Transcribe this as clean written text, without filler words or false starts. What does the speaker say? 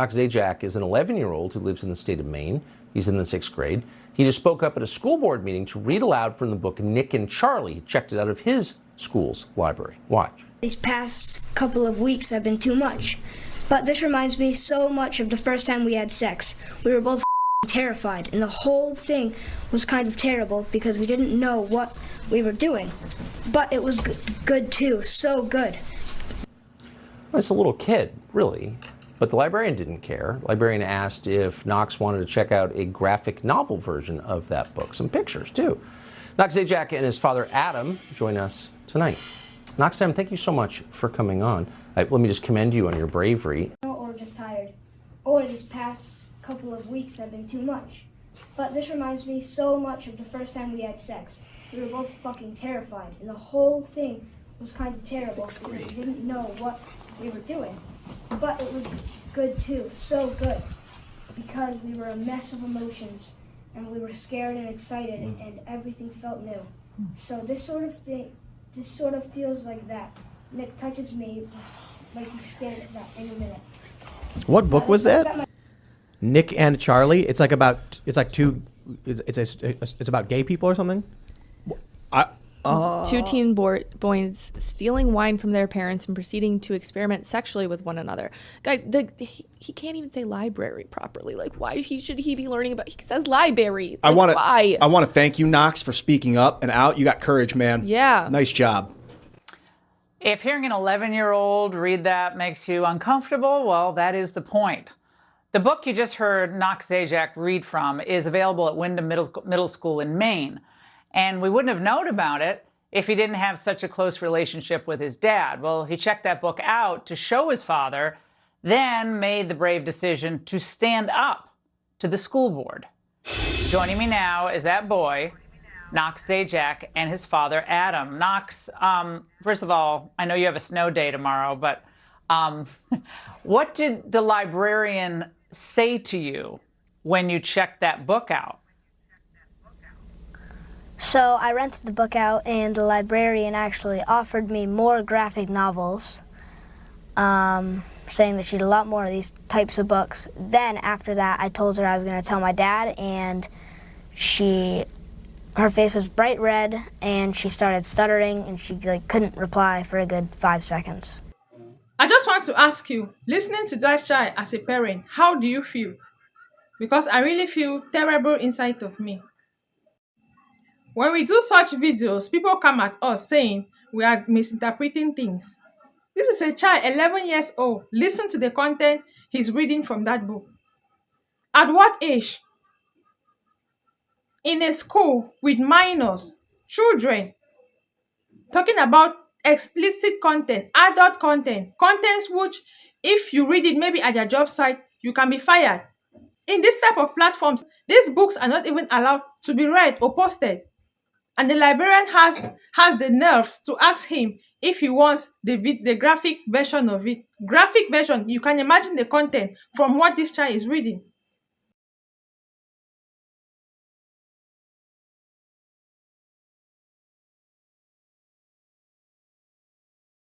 Knox Zajac is an 11-year-old who lives in the state of Maine. He's in the 6th grade. He just spoke up at a school board meeting to read aloud from the book Nick and Charlie. He checked it out of his school's library. Watch. These past couple of weeks have been too much. But this reminds me so much of the first time we had sex. We were both terrified, and the whole thing was kind of terrible because we didn't know what we were doing. But it was good too, so good. Well, it's a little kid, really. But the librarian didn't care. The librarian asked if Knox wanted to check out a graphic novel version of that book. Some pictures, too. Knox Zajac and his father, Adam, join us tonight. Knox, Adam, thank you so much for coming on. Let me just commend you on your bravery. Or just tired. Or these past couple of weeks have been too much. But this reminds me so much of the first time we had sex. We were both fucking terrified, and the whole thing was kind of terrible. 6th grade. We didn't know what we were doing. But it was good too, so good, because we were a mess of emotions, and we were scared and excited, and everything felt new. So this sort of feels like that. Nick touches me like he's scared of that any minute. What book was that? Nick and Charlie. It's about gay people or something. Two teen boys stealing wine from their parents and proceeding to experiment sexually with one another. Guys, he can't even say library properly. Like, why should he be learning about? He says library. Like, why? I want to thank you, Knox, for speaking up and out. You got courage, man. Yeah. Nice job. If hearing an 11-year-old read that makes you uncomfortable, well, that is the point. The book you just heard Knox Zajac read from is available at Windham Middle School in Maine. And we wouldn't have known about it if he didn't have such a close relationship with his dad. Well, he checked that book out to show his father, then made the brave decision to stand up to the school board. Joining me now is that boy, Knox Zajac, and his father, Adam. Knox, first of all, I know you have a snow day tomorrow, but what did the librarian say to you when you checked that book out? So I rented the book out, and the librarian actually offered me more graphic novels, saying that she'd a lot more of these types of books. Then after that, I told her I was going to tell my dad, and her face was bright red, and she started stuttering, and she couldn't reply for a good 5 seconds. I just want to ask you, listening to that child as a parent, how do you feel? Because I really feel terrible inside of me. When we do such videos, people come at us saying we are misinterpreting things. This is a child, 11 years old. Listen to the content he's reading from that book. At what age? In a school with minors, children, talking about explicit content, adult content, contents which, if you read it maybe at your job site, you can be fired. In this type of platforms, these books are not even allowed to be read or posted. And the librarian has the nerves to ask him if he wants the graphic version of it. Graphic version, you can imagine the content from what this child is reading.